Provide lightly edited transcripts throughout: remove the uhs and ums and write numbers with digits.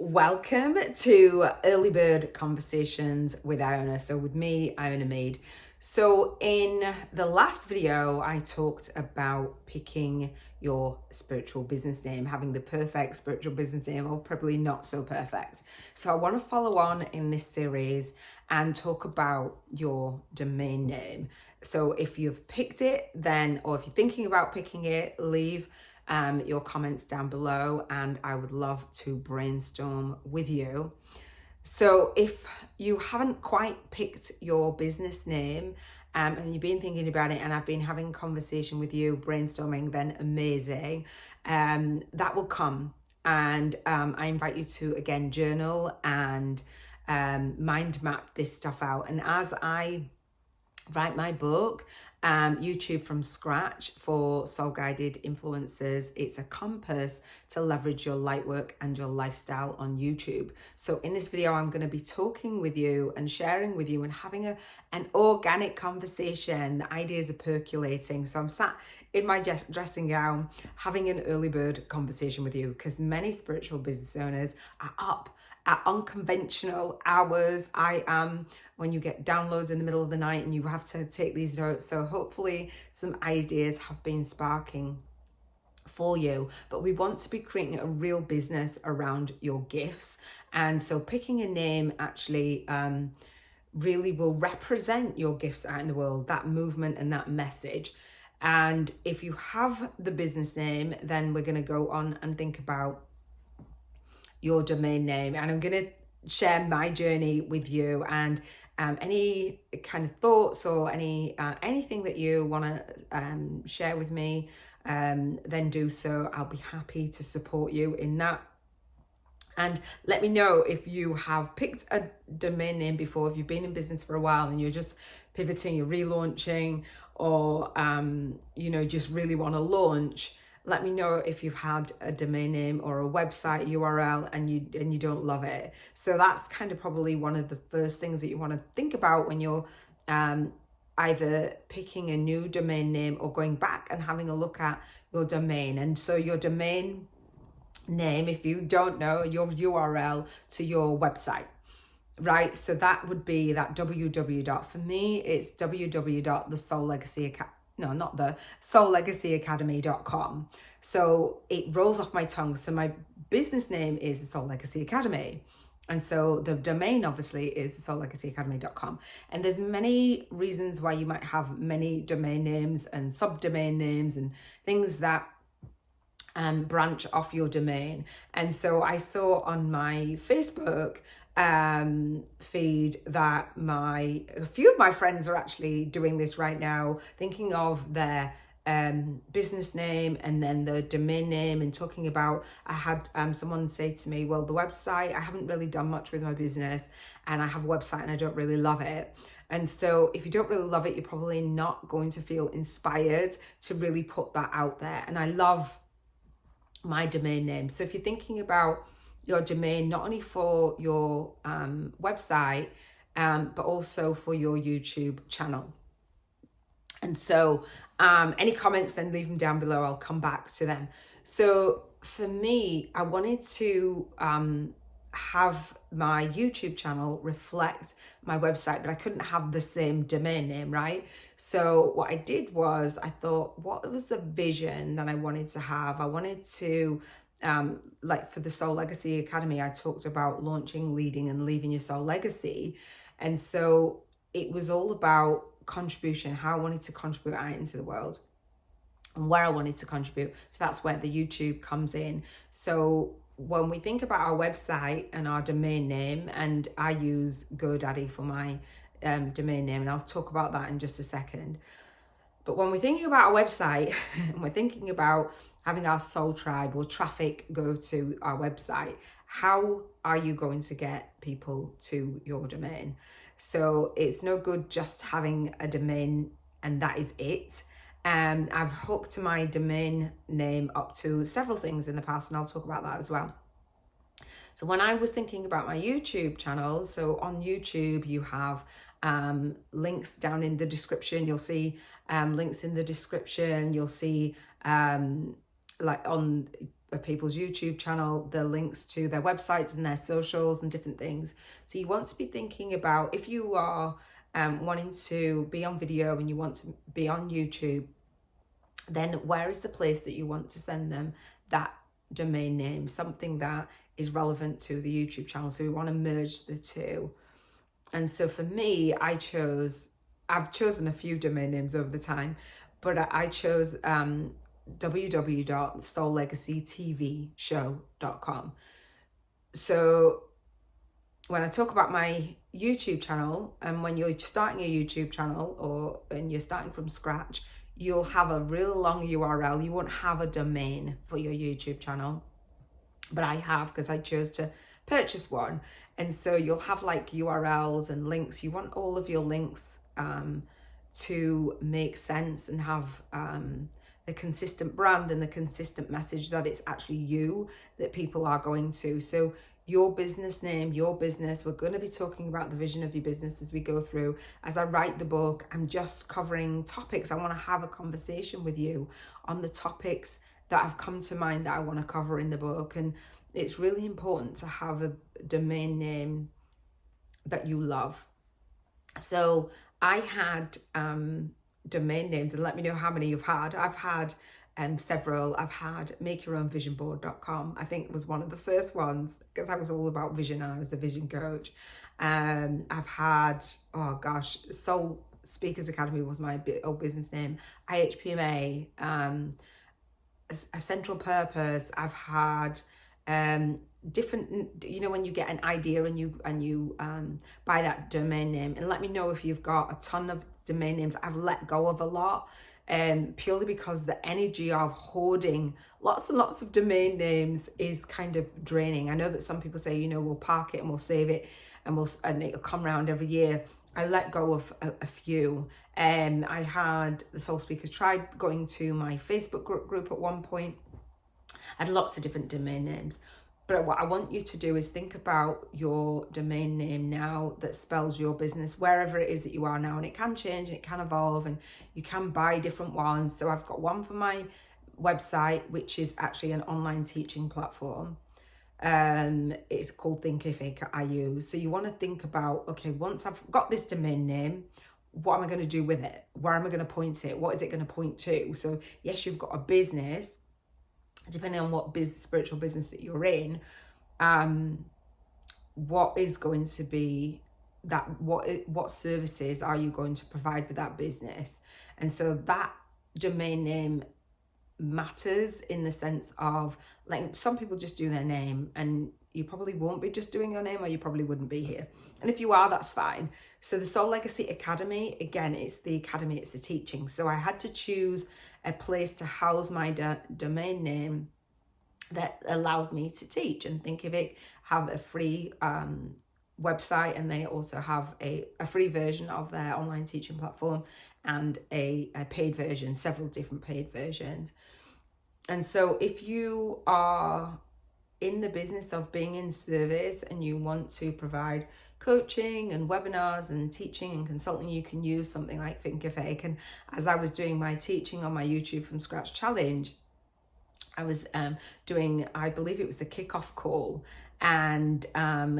Welcome to Early Bird Conversations with Iona. So with me, Iona Mead. So in the last video, I talked about picking your spiritual business name, having the perfect spiritual business name, or probably not so perfect. So I want to follow on in this series and talk about your domain name. So if you've picked it, then, or if you're thinking about picking it, leave your comments down below and I would love to brainstorm with you. So if you haven't quite picked your business name and you've been thinking about it and I've been having conversation with you, brainstorming, then amazing. That will come. And I invite you to, again, journal and mind map this stuff out. And as I write my book, YouTube from Scratch for Soul Guided Influencers. It's a compass to leverage your light work and your lifestyle on YouTube. So in this video, I'm going to be talking with you and sharing with you and having an organic conversation. The ideas are percolating. So I'm sat in my dressing gown having an early bird conversation with you because many spiritual business owners are up at unconventional hours. I am when you get downloads in the middle of the night and you have to take these notes. So hopefully some ideas have been sparking for you, but we want to be creating a real business around your gifts. And so picking a name actually really will represent your gifts out in the world, that movement and that message. And if you have the business name, then we're going to go on and think about your domain name. And I'm going to share my journey with you, and any kind of thoughts or anything that you want to share with me, then do so. I'll be happy to support you in that. And let me know if you have picked a domain name before, if you've been in business for a while and you're just pivoting, you're relaunching, or just really want to launch. Let me know if you've had a domain name or a website URL and you don't love it. So that's kind of probably one of the first things that you want to think about when you're either picking a new domain name or going back and having a look at your domain. And so your domain name, if you don't know, your URL to your website, right? So that would be that www. For me, it's www.thesoullegacyacademy. No, not the soullegacyacademy.com. So it rolls off my tongue. So my business name is the Soul Legacy Academy. And so the domain obviously is soullegacyacademy.com. And there's many reasons why you might have many domain names and subdomain names and things that branch off your domain. And so I saw on my Facebook feed that a few of my friends are actually doing this right now, thinking of their business name and then the domain name, and talking about, I had someone say to me, well, the website, I haven't really done much with my business and I have a website and I don't really love it. And so if you don't really love it, you're probably not going to feel inspired to really put that out there. And I love my domain name. So if you're thinking about your domain, not only for your website, but also for your YouTube channel. And so any comments, then leave them down below. I'll come back to them. So for me, I wanted to have my YouTube channel reflect my website, but I couldn't have the same domain name, right? So what I did was I thought, what was the vision that I wanted to have? I wanted to, like for the Soul Legacy Academy, I talked about launching, leading, and leaving your soul legacy. And so it was all about contribution, how I wanted to contribute out into the world and where I wanted to contribute. So that's where the YouTube comes in. So when we think about our website and our domain name, and I use GoDaddy for my domain name, and I'll talk about that in just a second. But when we're thinking about our website and we're thinking about having our soul tribe or traffic go to our website, how are you going to get people to your domain? So it's no good just having a domain and that is it. I've hooked my domain name up to several things in the past, and I'll talk about that as well. So when I was thinking about my YouTube channel, so on YouTube, you have links down in the description. You'll see links in the description. You'll see like on people's YouTube channel, the links to their websites and their socials and different things. So you want to be thinking about, if you are wanting to be on video and you want to be on YouTube, then where is the place that you want to send them that domain name, something that is relevant to the YouTube channel. So we want to merge the two. And so for me, I've chosen a few domain names over the time, but I chose www.soullegacytvshow.com. So when I talk about my YouTube channel, and when you're starting a YouTube channel and you're starting from scratch, you'll have a real long URL. You won't have a domain for your YouTube channel, but I have, because I chose to purchase one. And so you'll have like URLs and links. You want all of your links to make sense and have the consistent brand and the consistent message that it's actually you that people are going to. So your business name, your business, we're going to be talking about the vision of your business as we go through. As I write the book, I'm just covering topics. I want to have a conversation with you on the topics that have come to mind that I want to cover in the book. And it's really important to have a domain name that you love. So I had domain names, and let me know how many you've had. I've had several. I've had makeyourownvisionboard.com. I think it was one of the first ones, because I was all about vision and I was a vision coach. I've had, Soul Speakers Academy was my old business name. IHPMA, a Central Purpose. I've had different, when you get an idea and you buy that domain name. And let me know if you've got a ton of domain names. I've let go of a lot, purely because the energy of hoarding lots and lots of domain names is kind of draining. I know that some people say, we'll park it and we'll save it and it'll come around every year. I let go of a few. I had the Soul Speakers Tribe going to my Facebook group at one point. I had lots of different domain names. But what I want you to do is think about your domain name now that spells your business, wherever it is that you are now. And it can change and it can evolve, and you can buy different ones. So I've got one for my website, which is actually an online teaching platform. It's called Thinkific I use. So you want to think about, okay, once I've got this domain name, what am I going to do with it? Where am I going to point it? What is it going to point to? So yes, you've got a business, depending on what spiritual business that you're in, what is going to be that, what services are you going to provide for that business? And so that domain name matters in the sense of, like, some people just do their name, and you probably won't be just doing your name, or you probably wouldn't be here. And if you are, that's fine. So the Soul Legacy Academy, again, it's the academy, it's the teaching. So I had to choose a place to house my domain name that allowed me to teach. And Thinkific have a free website, and they also have a free version of their online teaching platform and a paid version, several different paid versions. And so if you are in the business of being in service and you want to provide coaching and webinars and teaching and consulting, you can use something like Thinkific. And as I was doing my teaching on my YouTube from Scratch challenge, I was doing, I believe it was the kickoff call, and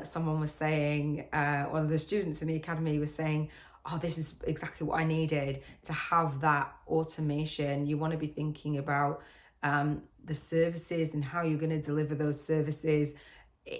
someone was saying, one of the students in the academy was saying, oh, this is exactly what I needed to have that automation. You want to be thinking about the services and how you're going to deliver those services.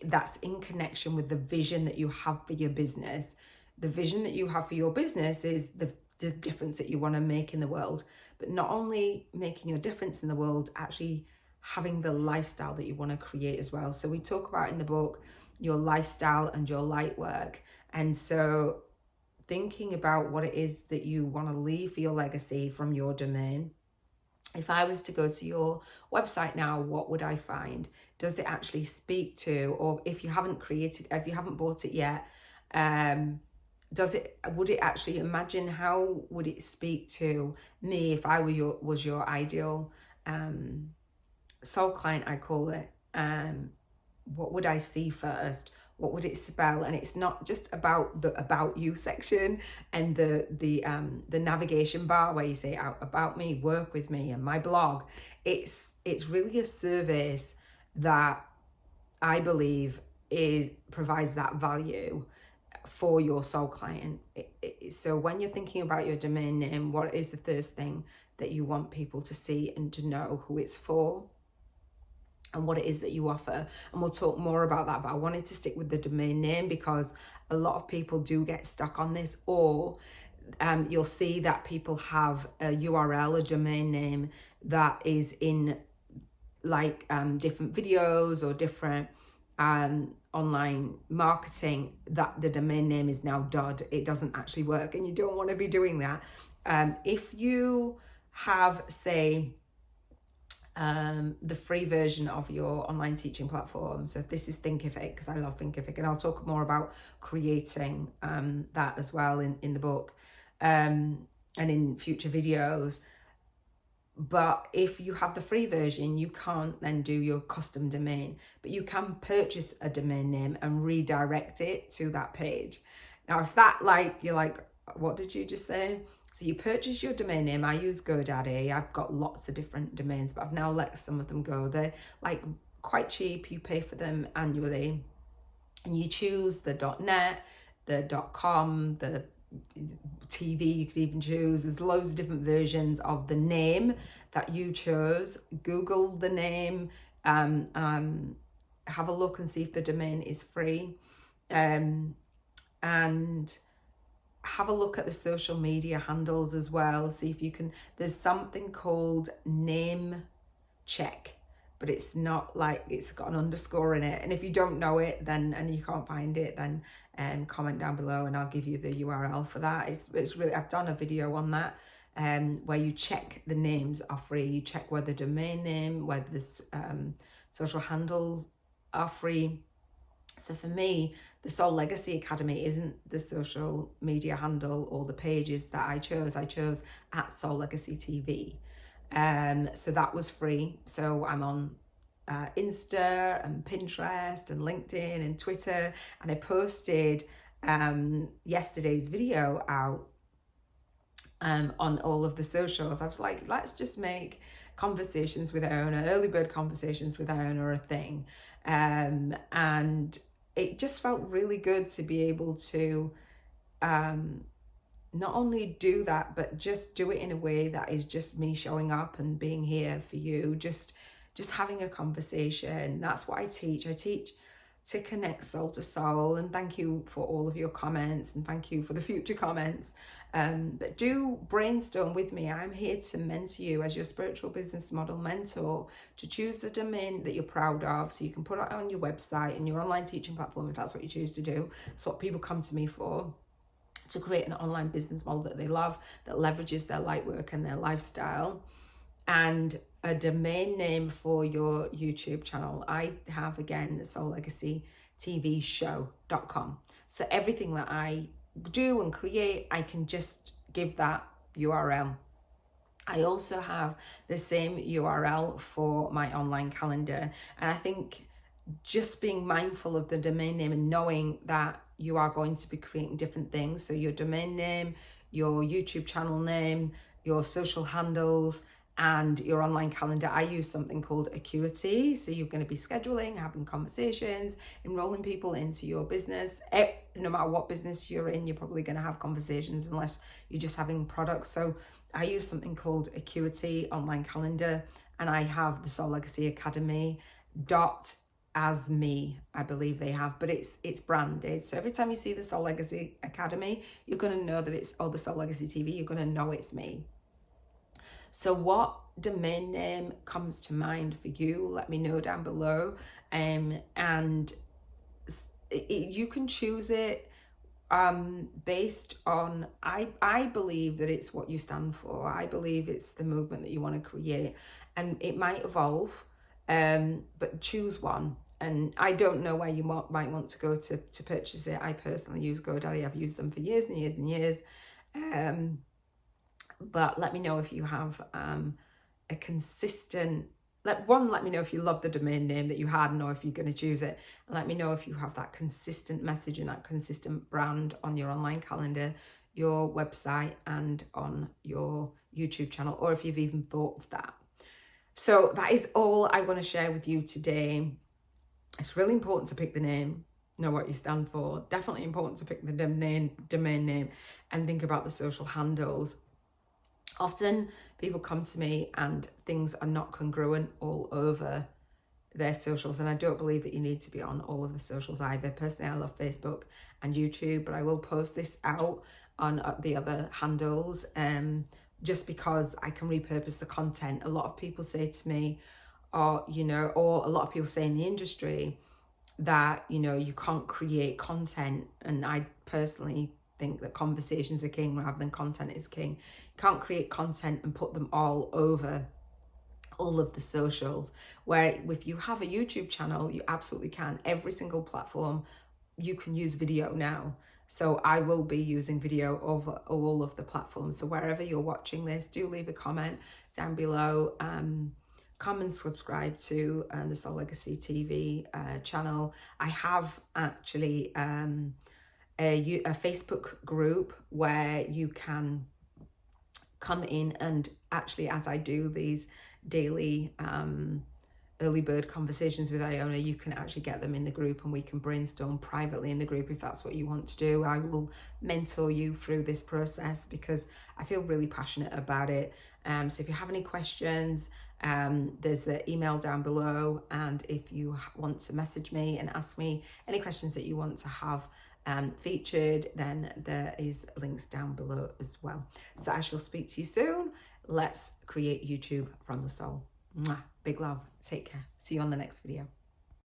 That's in connection with the vision that you have for your business. The vision that you have for your business is the difference that you want to make in the world, but not only making a difference in the world, actually having the lifestyle that you want to create as well. So we talk about in the book your lifestyle and your light work. And so thinking about what it is that you want to leave for your legacy from your domain. If I was to go to your website now, what would I find? Does it actually speak to, or if you haven't bought it yet, would it actually, imagine how would it speak to me if I was your ideal soul client, I call it. What would I see first? what would it spell? And it's not just about the about you section and the navigation bar where you say about me, work with me, and my blog. It's really a service that I believe provides that value for your sole client. So when you're thinking about your domain name, what is the first thing that you want people to see and to know who it's for and what it is that you offer? And we'll talk more about that, but I wanted to stick with the domain name because a lot of people do get stuck on this, or you'll see that people have a URL, a domain name that is in like different videos or different online marketing, that the domain name is now dud. It doesn't actually work, and you don't want to be doing that. If you have, say, the free version of your online teaching platform, so if this is Thinkific, because I love Thinkific, and I'll talk more about creating that as well in the book and in future videos. But if you have the free version, you can't then do your custom domain, but you can purchase a domain name and redirect it to that page. Now, if that, like, you're like, what did you just say? So you purchase your domain name. I use GoDaddy. I've got lots of different domains, but I've now let some of them go. They're like quite cheap. You pay for them annually, and you choose the .net, the .com, the TV. You could even choose. There's loads of different versions of the name that you chose. Google the name, have a look and see if the domain is free, and have a look at the social media handles as well. See if you can. There's something called name check, but it's not like, it's got an underscore in it. And if you don't know it, then, and you can't find it, then comment down below and I'll give you the URL for that. It's really, I've done a video on that where you check the names are free. You check whether domain name, whether the social handles are free. So for me, the Soul Legacy Academy isn't the social media handle or the pages that I chose. I chose at Soul Legacy TV. So that was free. So I'm on Insta and Pinterest and LinkedIn and Twitter, and I posted yesterday's video out on all of the socials. I was like, let's just make conversations with Iona, early bird conversations with Iona, a thing. And it just felt really good to be able to not only do that, but just do it in a way that is just me showing up and being here for you, just having a conversation. That's what I teach. I teach to connect soul to soul. And thank you for all of your comments, and thank you for the future comments. But do brainstorm with me. I'm here to mentor you as your spiritual business model mentor, to choose the domain that you're proud of, so you can put it on your website and your online teaching platform if that's what you choose to do. That's what people come to me for, to create an online business model that they love, that leverages their light work and their lifestyle. And a domain name for your YouTube channel. I have, again, the Soul Legacy TV show.com. So everything that I do and create, I can just give that URL. I also have the same URL for my online calendar. And I think just being mindful of the domain name and knowing that you are going to be creating different things. So your domain name, your YouTube channel name, your social handles, and your online calendar. I use something called Acuity. So you're going to be scheduling, having conversations, enrolling people into your business. No matter what business you're in, you're probably going to have conversations unless you're just having products. So I use something called Acuity online calendar, and I have the Soul Legacy Academy as me, I believe they have, but it's branded. So every time you see the Soul Legacy Academy, you're going to know that it's, or the Soul Legacy TV, you're going to know it's me. So what domain name comes to mind for you? Let me know down below. And you can choose it based on, I believe that it's what you stand for. I believe it's the movement that you want to create, and it might evolve, but choose one. And I don't know where you might want to go to purchase it. I personally use GoDaddy. I've used them for years and years and years. But let me know if you have a consistent, let me know if you love the domain name that you had and or if you're going to choose it. And let me know if you have that consistent message and that consistent brand on your online calendar, your website, and on your YouTube channel, or if you've even thought of that. So that is all I want to share with you today. It's really important to pick the name, know what you stand for. Definitely important to pick the domain name and think about the social handles. Often people come to me and things are not congruent all over their socials, and I don't believe that you need to be on all of the socials either. Personally, I love Facebook and YouTube, but I will post this out on the other handles just because I can repurpose the content. A lot of people say to me, or a lot of people say in the industry that you can't create content, and I personally think that conversations are king rather than content is king. You can't create content and put them all over all of the socials, where if you have a YouTube channel, you absolutely can. Every single platform you can use video now. So I will be using video over all of the platforms. So wherever you're watching this, do leave a comment down below. Come and subscribe to the Soul Legacy TV channel. I have actually a Facebook group where you can come in and actually, as I do these daily early bird conversations with Iona, you can actually get them in the group and we can brainstorm privately in the group if that's what you want to do. I will mentor you through this process because I feel really passionate about it. So if you have any questions, there's the email down below, and if you want to message me and ask me any questions that you want to have featured, then there is links down below as well. So I shall speak to you soon. Let's create YouTube from the soul. Mwah. Big love. Take care. See you on the next video.